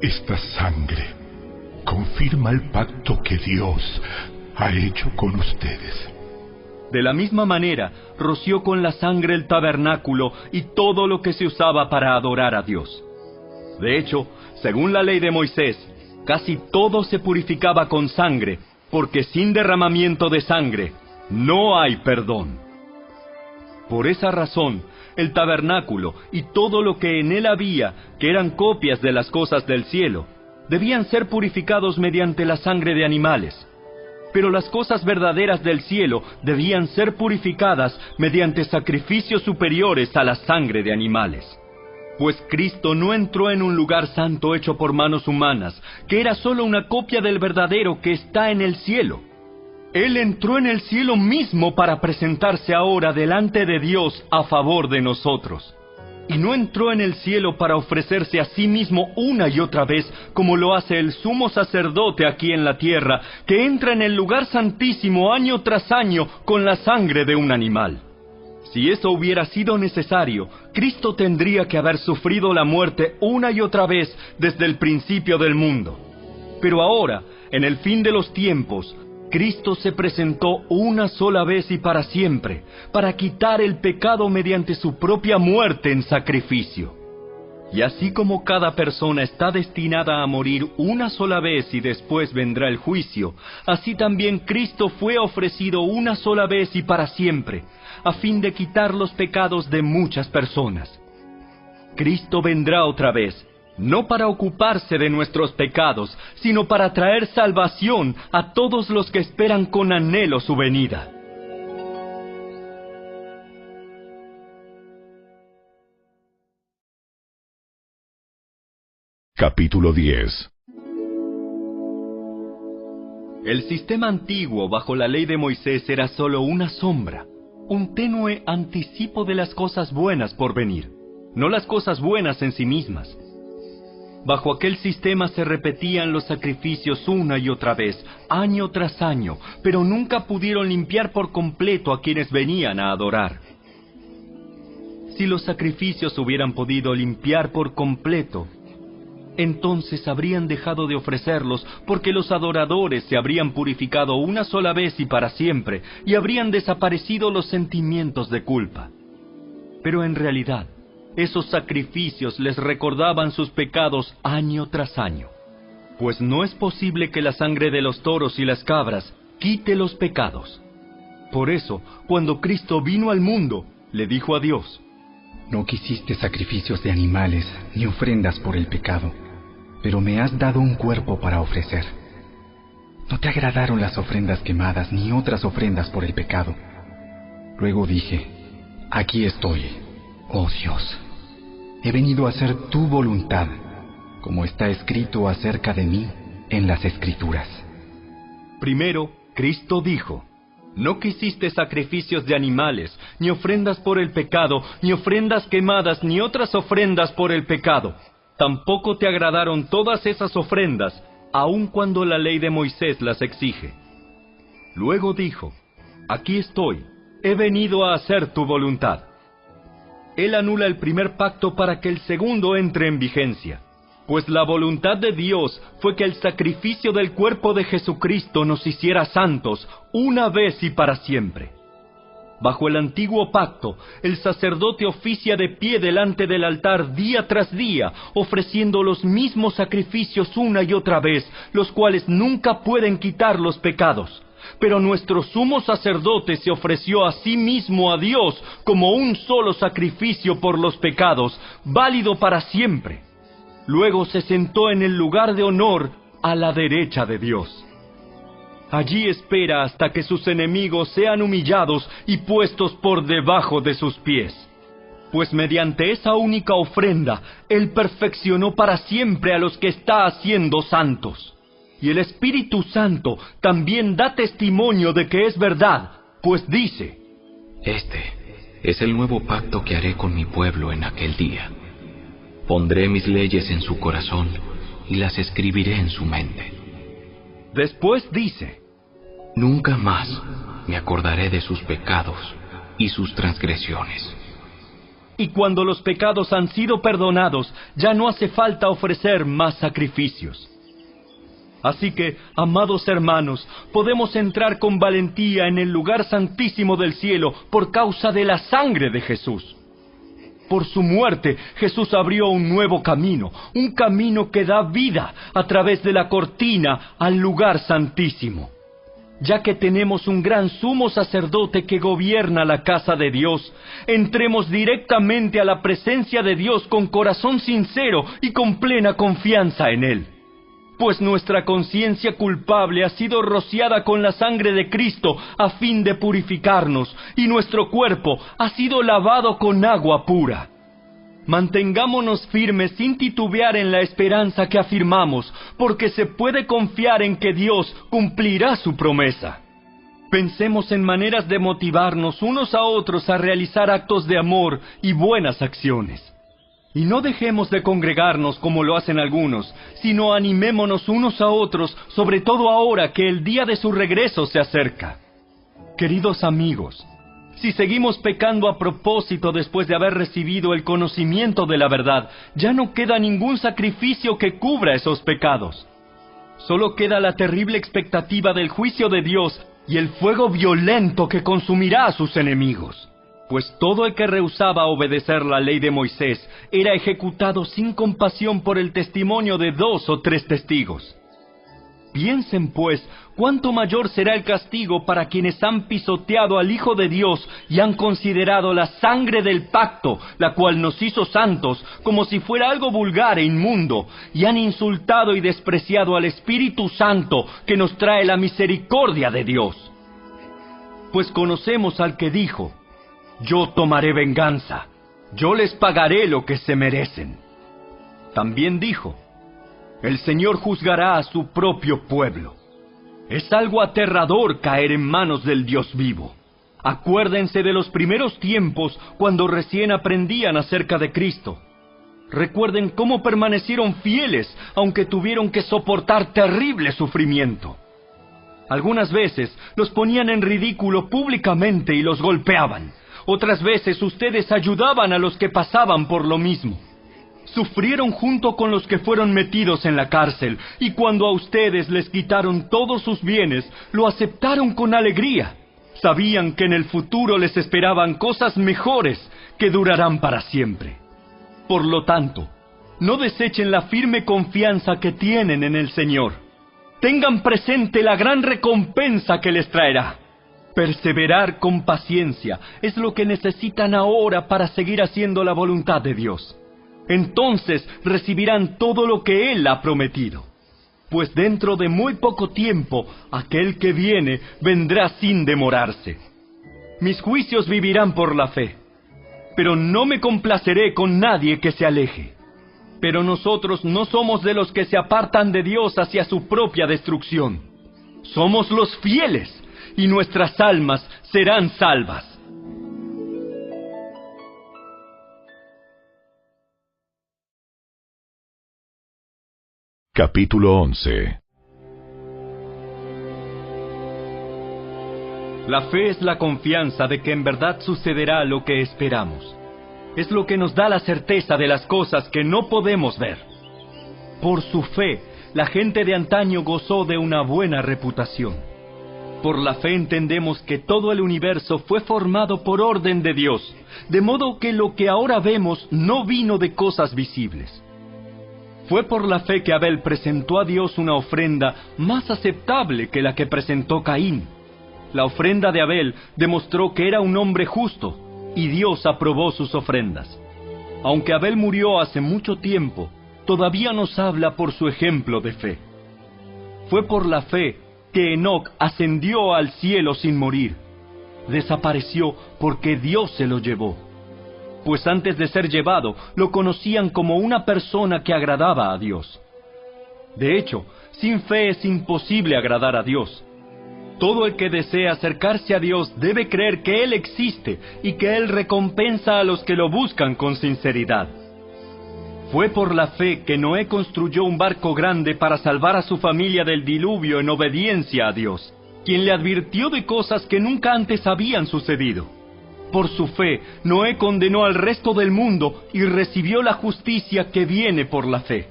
Esta sangre confirma el pacto que Dios ha hecho con ustedes. De la misma manera, roció con la sangre el tabernáculo y todo lo que se usaba para adorar a Dios. De hecho, según la ley de Moisés, casi todo se purificaba con sangre, porque sin derramamiento de sangre no hay perdón. Por esa razón, el tabernáculo y todo lo que en él había, que eran copias de las cosas del cielo, debían ser purificados mediante la sangre de animales. Pero las cosas verdaderas del cielo debían ser purificadas mediante sacrificios superiores a la sangre de animales. Pues Cristo no entró en un lugar santo hecho por manos humanas, que era solo una copia del verdadero que está en el cielo. Él entró en el cielo mismo para presentarse ahora delante de Dios a favor de nosotros. Y no entró en el cielo para ofrecerse a sí mismo una y otra vez, como lo hace el sumo sacerdote aquí en la tierra, que entra en el lugar santísimo año tras año con la sangre de un animal. Si eso hubiera sido necesario, Cristo tendría que haber sufrido la muerte una y otra vez desde el principio del mundo. Pero ahora, en el fin de los tiempos, Cristo se presentó una sola vez y para siempre, para quitar el pecado mediante su propia muerte en sacrificio. Y así como cada persona está destinada a morir una sola vez y después vendrá el juicio, así también Cristo fue ofrecido una sola vez y para siempre, a fin de quitar los pecados de muchas personas. Cristo vendrá otra vez, no para ocuparse de nuestros pecados, sino para traer salvación a todos los que esperan con anhelo su venida. Capítulo 10. El sistema antiguo bajo la ley de Moisés era solo una sombra, un tenue anticipo de las cosas buenas por venir, no las cosas buenas en sí mismas. Bajo aquel sistema se repetían los sacrificios una y otra vez, año tras año, pero nunca pudieron limpiar por completo a quienes venían a adorar. Si los sacrificios hubieran podido limpiar por completo, entonces habrían dejado de ofrecerlos, porque los adoradores se habrían purificado una sola vez y para siempre, y habrían desaparecido los sentimientos de culpa. Pero en realidad, esos sacrificios les recordaban sus pecados año tras año. Pues no es posible que la sangre de los toros y las cabras quite los pecados. Por eso, cuando Cristo vino al mundo, le dijo a Dios: No quisiste sacrificios de animales ni ofrendas por el pecado, pero me has dado un cuerpo para ofrecer. No te agradaron las ofrendas quemadas ni otras ofrendas por el pecado. Luego dije: Aquí estoy, oh Dios. He venido a hacer tu voluntad, como está escrito acerca de mí en las Escrituras. Primero, Cristo dijo: No quisiste sacrificios de animales, ni ofrendas por el pecado, ni ofrendas quemadas, ni otras ofrendas por el pecado. Tampoco te agradaron todas esas ofrendas, aun cuando la ley de Moisés las exige. Luego dijo: Aquí estoy, he venido a hacer tu voluntad. Él anula el primer pacto para que el segundo entre en vigencia. Pues la voluntad de Dios fue que el sacrificio del cuerpo de Jesucristo nos hiciera santos una vez y para siempre. Bajo el antiguo pacto, el sacerdote oficia de pie delante del altar día tras día, ofreciendo los mismos sacrificios una y otra vez, los cuales nunca pueden quitar los pecados. Pero nuestro sumo sacerdote se ofreció a sí mismo a Dios como un solo sacrificio por los pecados, válido para siempre. Luego se sentó en el lugar de honor a la derecha de Dios. Allí espera hasta que sus enemigos sean humillados y puestos por debajo de sus pies. Pues mediante esa única ofrenda, Él perfeccionó para siempre a los que está haciendo santos. Y el Espíritu Santo también da testimonio de que es verdad, pues dice: Este es el nuevo pacto que haré con mi pueblo en aquel día. Pondré mis leyes en su corazón y las escribiré en su mente. Después dice: Nunca más me acordaré de sus pecados y sus transgresiones. Y cuando los pecados han sido perdonados, ya no hace falta ofrecer más sacrificios. Así que, amados hermanos, podemos entrar con valentía en el lugar santísimo del cielo por causa de la sangre de Jesús. Por su muerte, Jesús abrió un nuevo camino, un camino que da vida a través de la cortina al lugar santísimo. Ya que tenemos un gran sumo sacerdote que gobierna la casa de Dios, entremos directamente a la presencia de Dios con corazón sincero y con plena confianza en Él. Pues nuestra conciencia culpable ha sido rociada con la sangre de Cristo a fin de purificarnos, y nuestro cuerpo ha sido lavado con agua pura. Mantengámonos firmes sin titubear en la esperanza que afirmamos, porque se puede confiar en que Dios cumplirá su promesa. Pensemos en maneras de motivarnos unos a otros a realizar actos de amor y buenas acciones. Y no dejemos de congregarnos como lo hacen algunos, sino animémonos unos a otros, sobre todo ahora que el día de su regreso se acerca. Queridos amigos, si seguimos pecando a propósito después de haber recibido el conocimiento de la verdad, ya no queda ningún sacrificio que cubra esos pecados. Solo queda la terrible expectativa del juicio de Dios y el fuego violento que consumirá a sus enemigos. Pues todo el que rehusaba obedecer la ley de Moisés era ejecutado sin compasión por el testimonio de 2 o 3 testigos. Piensen, pues, cuánto mayor será el castigo para quienes han pisoteado al Hijo de Dios y han considerado la sangre del pacto, la cual nos hizo santos, como si fuera algo vulgar e inmundo, y han insultado y despreciado al Espíritu Santo, que nos trae la misericordia de Dios. Pues conocemos al que dijo: Yo tomaré venganza, yo les pagaré lo que se merecen. También dijo: El Señor juzgará a su propio pueblo. Es algo aterrador caer en manos del Dios vivo. Acuérdense de los primeros tiempos cuando recién aprendían acerca de Cristo. Recuerden cómo permanecieron fieles aunque tuvieron que soportar terrible sufrimiento. Algunas veces los ponían en ridículo públicamente y los golpeaban. Otras veces ustedes ayudaban a los que pasaban por lo mismo. sufrieron junto con los que fueron metidos en la cárcel, y cuando a ustedes les quitaron todos sus bienes, lo aceptaron con alegría. Sabían que en el futuro les esperaban cosas mejores que durarán para siempre. Por lo tanto, no desechen la firme confianza que tienen en el Señor. Tengan presente la gran recompensa que les traerá. Perseverar con paciencia es lo que necesitan ahora para seguir haciendo la voluntad de Dios. Entonces recibirán todo lo que Él ha prometido. Pues dentro de muy poco tiempo, aquel que viene vendrá sin demorarse. Mis juicios vivirán por la fe, pero no me complaceré con nadie que se aleje. Pero nosotros no somos de los que se apartan de Dios hacia su propia destrucción. Somos los fieles, y nuestras almas serán salvas. Capítulo 11. La fe es la confianza de que en verdad sucederá lo que esperamos. Es lo que nos da la certeza de las cosas que no podemos ver. Por su fe, la gente de antaño gozó de una buena reputación. Por la fe entendemos que todo el universo fue formado por orden de Dios, de modo que lo que ahora vemos no vino de cosas visibles. Fue por la fe que Abel presentó a Dios una ofrenda más aceptable que la que presentó Caín. La ofrenda de Abel demostró que era un hombre justo, y Dios aprobó sus ofrendas. Aunque Abel murió hace mucho tiempo, todavía nos habla por su ejemplo de fe. Fue por la fe que Enoc ascendió al cielo sin morir. Desapareció porque Dios se lo llevó. Pues antes de ser llevado, lo conocían como una persona que agradaba a Dios. De hecho, sin fe es imposible agradar a Dios. Todo el que desea acercarse a Dios debe creer que Él existe y que Él recompensa a los que lo buscan con sinceridad. Fue por la fe que Noé construyó un barco grande para salvar a su familia del diluvio en obediencia a Dios, quien le advirtió de cosas que nunca antes habían sucedido. Por su fe, Noé condenó al resto del mundo y recibió la justicia que viene por la fe.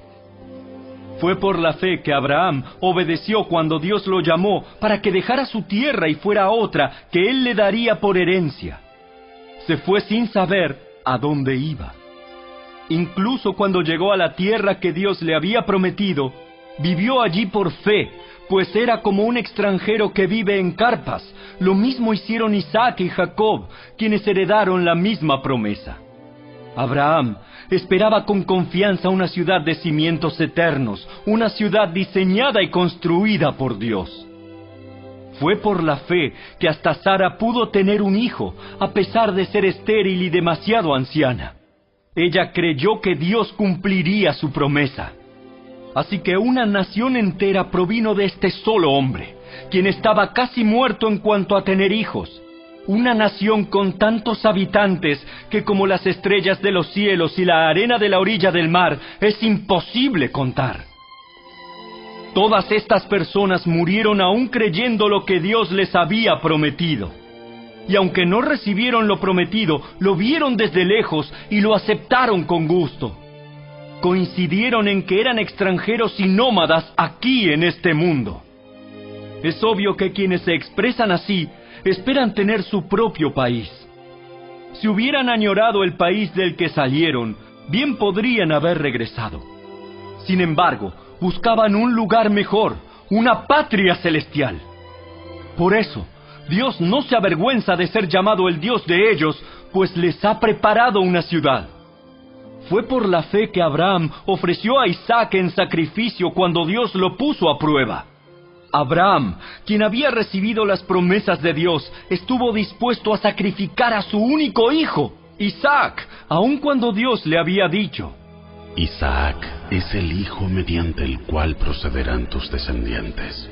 Fue por la fe que Abraham obedeció cuando Dios lo llamó para que dejara su tierra y fuera a otra que él le daría por herencia. Se fue sin saber a dónde iba. Incluso cuando llegó a la tierra que Dios le había prometido, vivió allí por fe, pues era como un extranjero que vive en carpas. Lo mismo hicieron Isaac y Jacob, quienes heredaron la misma promesa. Abraham esperaba con confianza una ciudad de cimientos eternos, una ciudad diseñada y construida por Dios. Fue por la fe que hasta Sara pudo tener un hijo, a pesar de ser estéril y demasiado anciana. Ella creyó que Dios cumpliría su promesa. Así que una nación entera provino de este solo hombre, quien estaba casi muerto en cuanto a tener hijos. Una nación con tantos habitantes que como las estrellas de los cielos y la arena de la orilla del mar es imposible contar. Todas estas personas murieron aún creyendo lo que Dios les había prometido. Y aunque no recibieron lo prometido, lo vieron desde lejos y lo aceptaron con gusto. Coincidieron en que eran extranjeros y nómadas aquí en este mundo. Es obvio que quienes se expresan así esperan tener su propio país. Si hubieran añorado el país del que salieron, bien podrían haber regresado. Sin embargo, buscaban un lugar mejor, una patria celestial. Por eso, Dios no se avergüenza de ser llamado el Dios de ellos, pues les ha preparado una ciudad. Fue por la fe que Abraham ofreció a Isaac en sacrificio cuando Dios lo puso a prueba. Abraham, quien había recibido las promesas de Dios, estuvo dispuesto a sacrificar a su único hijo, Isaac, aun cuando Dios le había dicho: Isaac es el hijo mediante el cual procederán tus descendientes.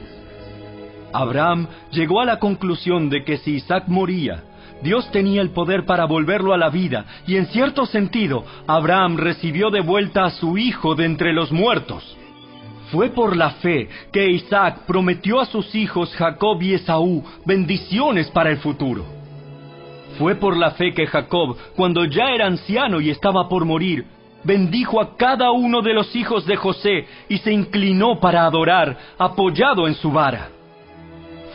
Abraham llegó a la conclusión de que si Isaac moría, Dios tenía el poder para volverlo a la vida, y en cierto sentido, Abraham recibió de vuelta a su hijo de entre los muertos. Fue por la fe que Isaac prometió a sus hijos Jacob y Esaú bendiciones para el futuro. Fue por la fe que Jacob, cuando ya era anciano y estaba por morir, bendijo a cada uno de los hijos de José y se inclinó para adorar, apoyado en su vara.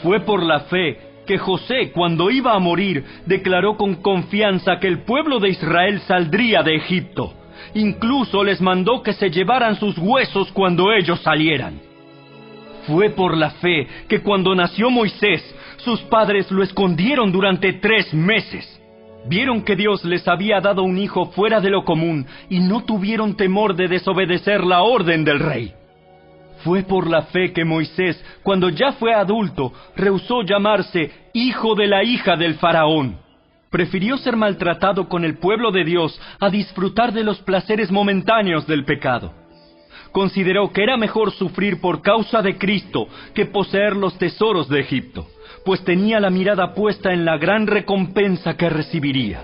Fue por la fe que José, cuando iba a morir, declaró con confianza que el pueblo de Israel saldría de Egipto. Incluso les mandó que se llevaran sus huesos cuando ellos salieran. Fue por la fe que cuando nació Moisés, sus padres lo escondieron durante 3 meses. Vieron que Dios les había dado un hijo fuera de lo común y no tuvieron temor de desobedecer la orden del rey. Fue por la fe que Moisés, cuando ya fue adulto, rehusó llamarse hijo de la hija del faraón. Prefirió ser maltratado con el pueblo de Dios a disfrutar de los placeres momentáneos del pecado. Consideró que era mejor sufrir por causa de Cristo que poseer los tesoros de Egipto, pues tenía la mirada puesta en la gran recompensa que recibiría.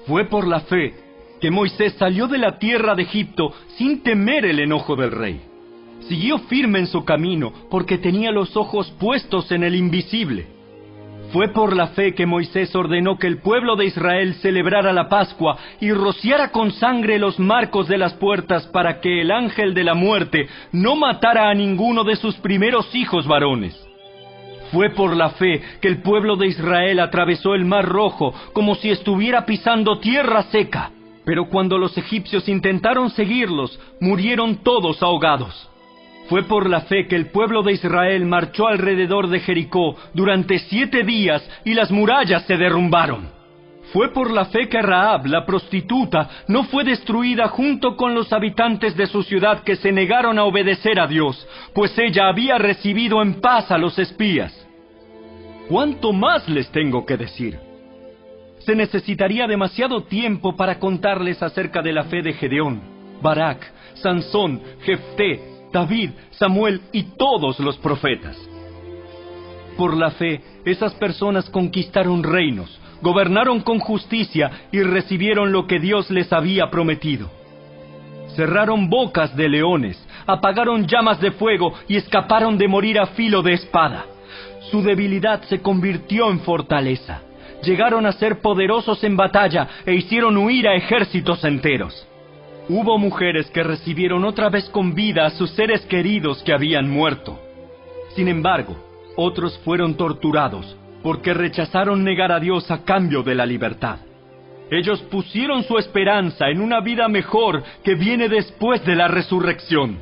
Fue por la fe que Moisés salió de la tierra de Egipto sin temer el enojo del rey. Siguió firme en su camino porque tenía los ojos puestos en el invisible. Fue por la fe que Moisés ordenó que el pueblo de Israel celebrara la Pascua y rociara con sangre los marcos de las puertas para que el ángel de la muerte no matara a ninguno de sus primeros hijos varones. Fue por la fe que el pueblo de Israel atravesó el Mar Rojo como si estuviera pisando tierra seca, pero cuando los egipcios intentaron seguirlos, murieron todos ahogados. Fue por la fe que el pueblo de Israel marchó alrededor de Jericó durante 7 días y las murallas se derrumbaron. Fue por la fe que Rahab, la prostituta, no fue destruida junto con los habitantes de su ciudad que se negaron a obedecer a Dios, pues ella había recibido en paz a los espías. ¿Cuánto más les tengo que decir? Se necesitaría demasiado tiempo para contarles acerca de la fe de Gedeón, Barak, Sansón, Jefté, David, Samuel y todos los profetas. Por la fe, esas personas conquistaron reinos, gobernaron con justicia y recibieron lo que Dios les había prometido. Cerraron bocas de leones, apagaron llamas de fuego y escaparon de morir a filo de espada. Su debilidad se convirtió en fortaleza. Llegaron a ser poderosos en batalla e hicieron huir a ejércitos enteros. Hubo mujeres que recibieron otra vez con vida a sus seres queridos que habían muerto. Sin embargo, otros fueron torturados porque rechazaron negar a Dios a cambio de la libertad. Ellos pusieron su esperanza en una vida mejor que viene después de la resurrección.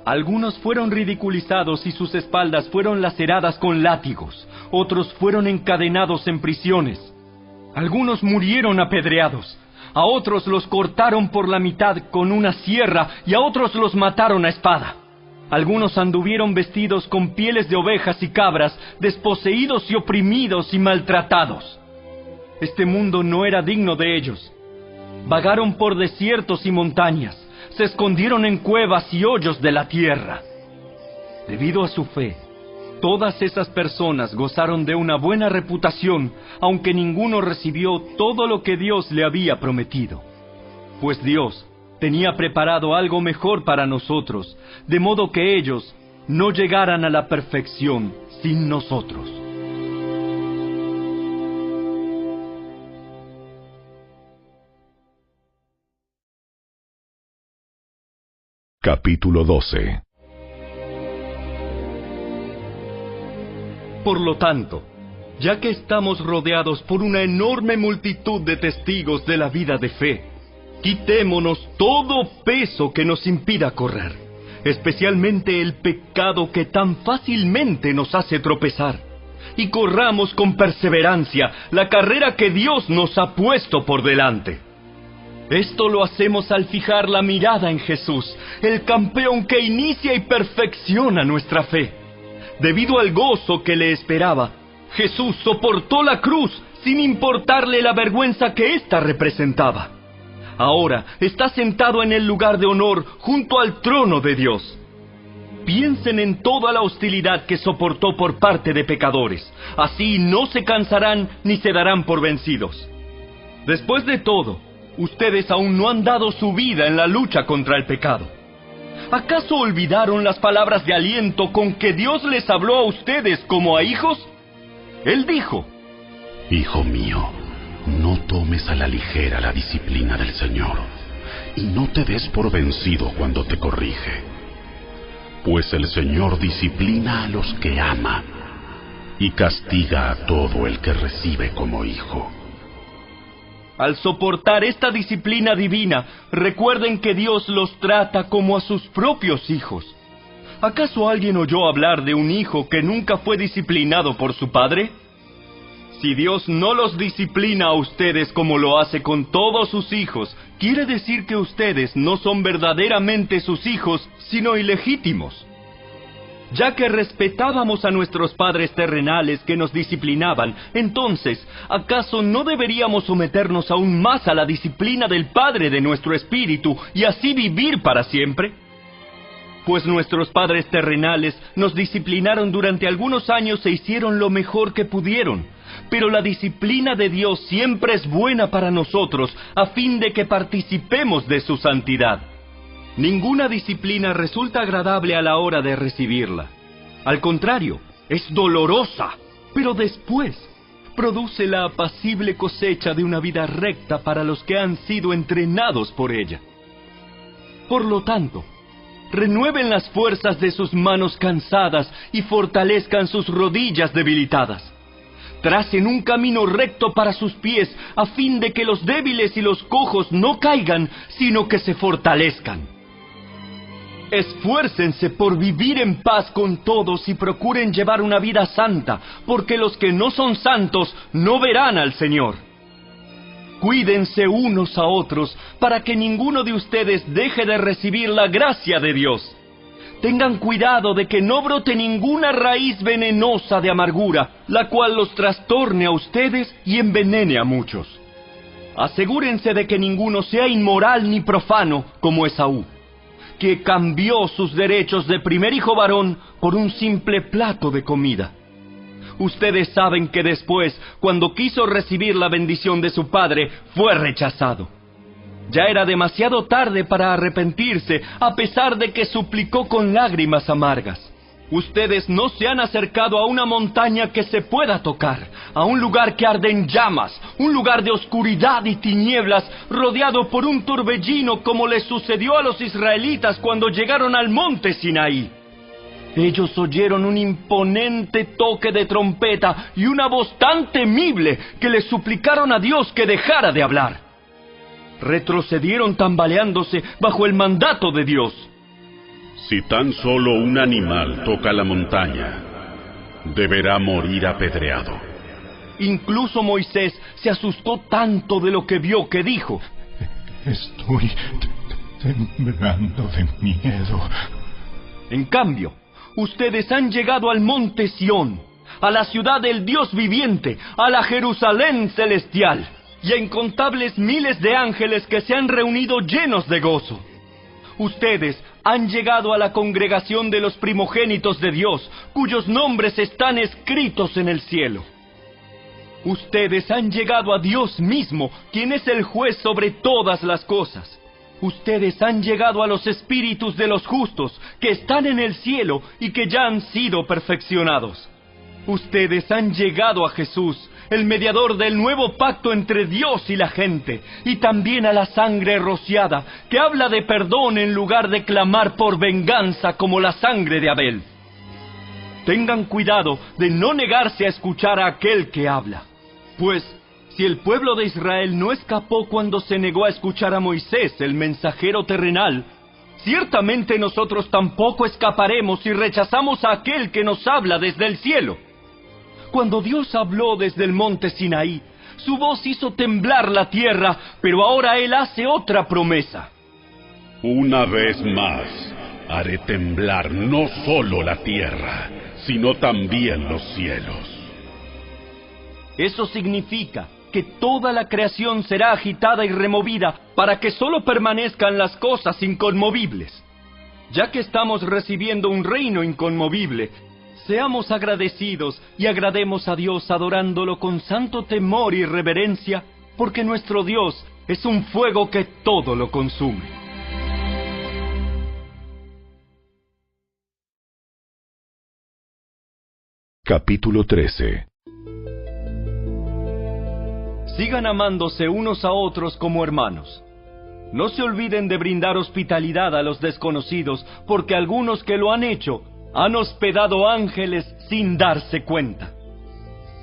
Algunos fueron ridiculizados y sus espaldas fueron laceradas con látigos. Otros fueron encadenados en prisiones. Algunos murieron apedreados. A otros los cortaron por la mitad con una sierra y a otros los mataron a espada. Algunos anduvieron vestidos con pieles de ovejas y cabras, desposeídos y oprimidos y maltratados. Este mundo no era digno de ellos. Vagaron por desiertos y montañas, se escondieron en cuevas y hoyos de la tierra. Debido a su fe, todas esas personas gozaron de una buena reputación, aunque ninguno recibió todo lo que Dios le había prometido. Pues Dios tenía preparado algo mejor para nosotros, de modo que ellos no llegaran a la perfección sin nosotros. Capítulo 12. Por lo tanto, ya que estamos rodeados por una enorme multitud de testigos de la vida de fe, quitémonos todo peso que nos impida correr, especialmente el pecado que tan fácilmente nos hace tropezar, y corramos con perseverancia la carrera que Dios nos ha puesto por delante. Esto lo hacemos al fijar la mirada en Jesús, el campeón que inicia y perfecciona nuestra fe. Debido al gozo que le esperaba, Jesús soportó la cruz sin importarle la vergüenza que ésta representaba. Ahora está sentado en el lugar de honor junto al trono de Dios. Piensen en toda la hostilidad que soportó por parte de pecadores. Así no se cansarán ni se darán por vencidos. Después de todo, ustedes aún no han dado su vida en la lucha contra el pecado. ¿Acaso olvidaron las palabras de aliento con que Dios les habló a ustedes como a hijos? Él dijo: Hijo mío, no tomes a la ligera la disciplina del Señor, y no te des por vencido cuando te corrige. Pues el Señor disciplina a los que ama y castiga a todo el que recibe como hijo. Al soportar esta disciplina divina, recuerden que Dios los trata como a sus propios hijos. ¿Acaso alguien oyó hablar de un hijo que nunca fue disciplinado por su padre? Si Dios no los disciplina a ustedes como lo hace con todos sus hijos, quiere decir que ustedes no son verdaderamente sus hijos, sino ilegítimos. Ya que respetábamos a nuestros padres terrenales que nos disciplinaban, entonces, ¿acaso no deberíamos someternos aún más a la disciplina del Padre de nuestro espíritu y así vivir para siempre? Pues nuestros padres terrenales nos disciplinaron durante algunos años e hicieron lo mejor que pudieron. Pero la disciplina de Dios siempre es buena para nosotros, a fin de que participemos de su santidad. Ninguna disciplina resulta agradable a la hora de recibirla. Al contrario, es dolorosa, pero después produce la apacible cosecha de una vida recta para los que han sido entrenados por ella. Por lo tanto, renueven las fuerzas de sus manos cansadas y fortalezcan sus rodillas debilitadas. Tracen un camino recto para sus pies, a fin de que los débiles y los cojos no caigan, sino que se fortalezcan. Esfuércense por vivir en paz con todos y procuren llevar una vida santa, porque los que no son santos no verán al Señor. Cuídense unos a otros, para que ninguno de ustedes deje de recibir la gracia de Dios. Tengan cuidado de que no brote ninguna raíz venenosa de amargura, la cual los trastorne a ustedes y envenene a muchos. Asegúrense de que ninguno sea inmoral ni profano, como Esaú, que cambió sus derechos de primer hijo varón por un simple plato de comida. Ustedes saben que después, cuando quiso recibir la bendición de su padre, fue rechazado. Ya era demasiado tarde para arrepentirse, a pesar de que suplicó con lágrimas amargas. Ustedes no se han acercado a una montaña que se pueda tocar, a un lugar que arde en llamas, un lugar de oscuridad y tinieblas, rodeado por un torbellino como les sucedió a los israelitas cuando llegaron al monte Sinaí. Ellos oyeron un imponente toque de trompeta y una voz tan temible que les suplicaron a Dios que dejara de hablar. Retrocedieron tambaleándose bajo el mandato de Dios. Si tan solo un animal toca la montaña, deberá morir apedreado. Incluso Moisés se asustó tanto de lo que vio que dijo: Estoy temblando de miedo. En cambio, ustedes han llegado al monte Sión, a la ciudad del Dios viviente, a la Jerusalén celestial, y a incontables miles de ángeles que se han reunido llenos de gozo. Ustedes han llegado a la congregación de los primogénitos de Dios, cuyos nombres están escritos en el cielo. Ustedes han llegado a Dios mismo, quien es el juez sobre todas las cosas. Ustedes han llegado a los espíritus de los justos, que están en el cielo y que ya han sido perfeccionados. Ustedes han llegado a Jesús, el mediador del nuevo pacto entre Dios y la gente, y también a la sangre rociada, que habla de perdón en lugar de clamar por venganza como la sangre de Abel. Tengan cuidado de no negarse a escuchar a aquel que habla, pues si el pueblo de Israel no escapó cuando se negó a escuchar a Moisés, el mensajero terrenal, ciertamente nosotros tampoco escaparemos si rechazamos a aquel que nos habla desde el cielo. Cuando Dios habló desde el monte Sinaí, su voz hizo temblar la tierra, pero ahora Él hace otra promesa. Una vez más, haré temblar no solo la tierra, sino también los cielos. Eso significa que toda la creación será agitada y removida para que solo permanezcan las cosas inconmovibles. Ya que estamos recibiendo un reino inconmovible, seamos agradecidos y agrademos a Dios adorándolo con santo temor y reverencia, porque nuestro Dios es un fuego que todo lo consume. Capítulo 13. Sigan amándose unos a otros como hermanos. No se olviden de brindar hospitalidad a los desconocidos, porque algunos que lo han hecho han hospedado ángeles sin darse cuenta.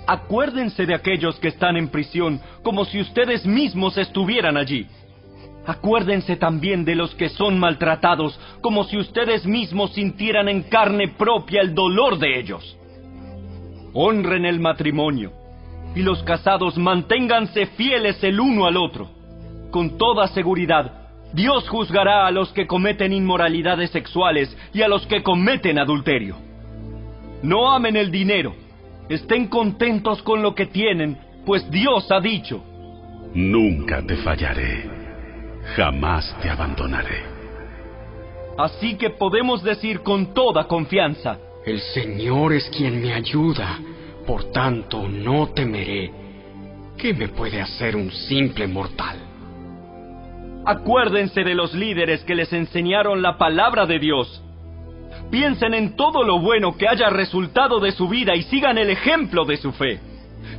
Acuérdense de aquellos que están en prisión como si ustedes mismos estuvieran allí. Acuérdense también de los que son maltratados como si ustedes mismos sintieran en carne propia el dolor de ellos. Honren el matrimonio, y los casados manténganse fieles el uno al otro. Con toda seguridad, Dios juzgará a los que cometen inmoralidades sexuales y a los que cometen adulterio. No amen el dinero, estén contentos con lo que tienen, pues Dios ha dicho: nunca te fallaré, jamás te abandonaré. Así que podemos decir con toda confianza: el Señor es quien me ayuda, por tanto no temeré. ¿Qué me puede hacer un simple mortal? Acuérdense de los líderes que les enseñaron la palabra de Dios. Piensen en todo lo bueno que haya resultado de su vida y sigan el ejemplo de su fe.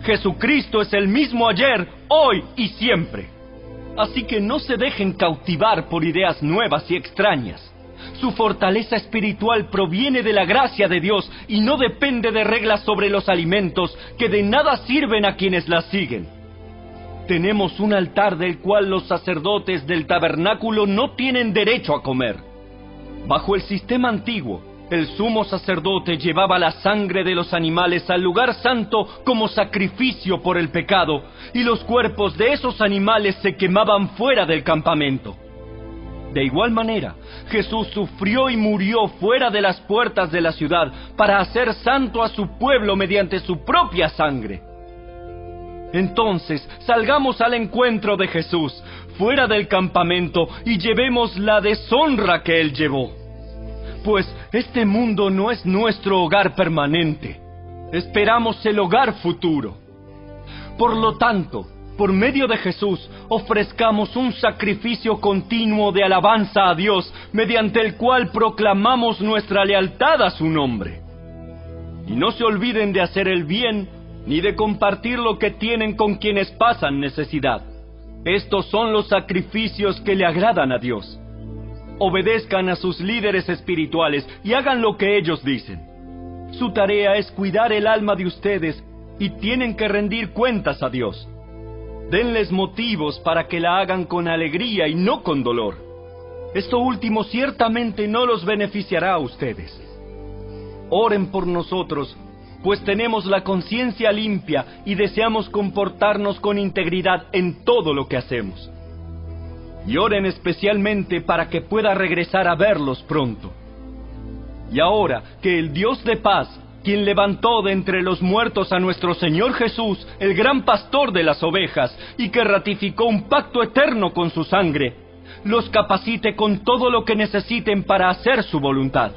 Jesucristo es el mismo ayer, hoy y siempre. Así que no se dejen cautivar por ideas nuevas y extrañas. Su fortaleza espiritual proviene de la gracia de Dios y no depende de reglas sobre los alimentos que de nada sirven a quienes las siguen. Tenemos un altar del cual los sacerdotes del tabernáculo no tienen derecho a comer. Bajo el sistema antiguo, el sumo sacerdote llevaba la sangre de los animales al lugar santo como sacrificio por el pecado, y los cuerpos de esos animales se quemaban fuera del campamento. De igual manera, Jesús sufrió y murió fuera de las puertas de la ciudad para hacer santo a su pueblo mediante su propia sangre. Entonces, salgamos al encuentro de Jesús, fuera del campamento, y llevemos la deshonra que Él llevó. Pues este mundo no es nuestro hogar permanente. Esperamos el hogar futuro. Por lo tanto, por medio de Jesús, ofrezcamos un sacrificio continuo de alabanza a Dios, mediante el cual proclamamos nuestra lealtad a su nombre. Y no se olviden de hacer el bien, ni de compartir lo que tienen con quienes pasan necesidad. Estos son los sacrificios que le agradan a Dios. Obedezcan a sus líderes espirituales y hagan lo que ellos dicen. Su tarea es cuidar el alma de ustedes y tienen que rendir cuentas a Dios. Denles motivos para que la hagan con alegría y no con dolor. Esto último ciertamente no los beneficiará a ustedes. Oren por nosotros, pues tenemos la conciencia limpia y deseamos comportarnos con integridad en todo lo que hacemos. Y oren especialmente para que pueda regresar a verlos pronto. Y ahora, que el Dios de paz, quien levantó de entre los muertos a nuestro Señor Jesús, el gran pastor de las ovejas, y que ratificó un pacto eterno con su sangre, los capacite con todo lo que necesiten para hacer su voluntad.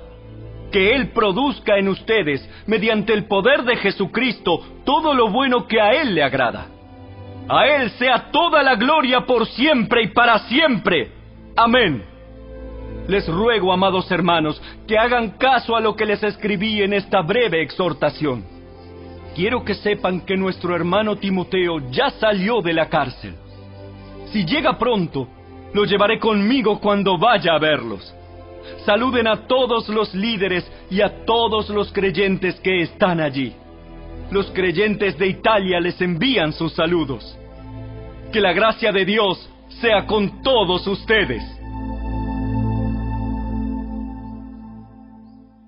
Que Él produzca en ustedes, mediante el poder de Jesucristo, todo lo bueno que a Él le agrada. A Él sea toda la gloria por siempre y para siempre. Amén. Les ruego, amados hermanos, que hagan caso a lo que les escribí en esta breve exhortación. Quiero que sepan que nuestro hermano Timoteo ya salió de la cárcel. Si llega pronto, lo llevaré conmigo cuando vaya a verlos. Saluden a todos los líderes y a todos los creyentes que están allí. Los creyentes de Italia les envían sus saludos. Que la gracia de Dios sea con todos ustedes.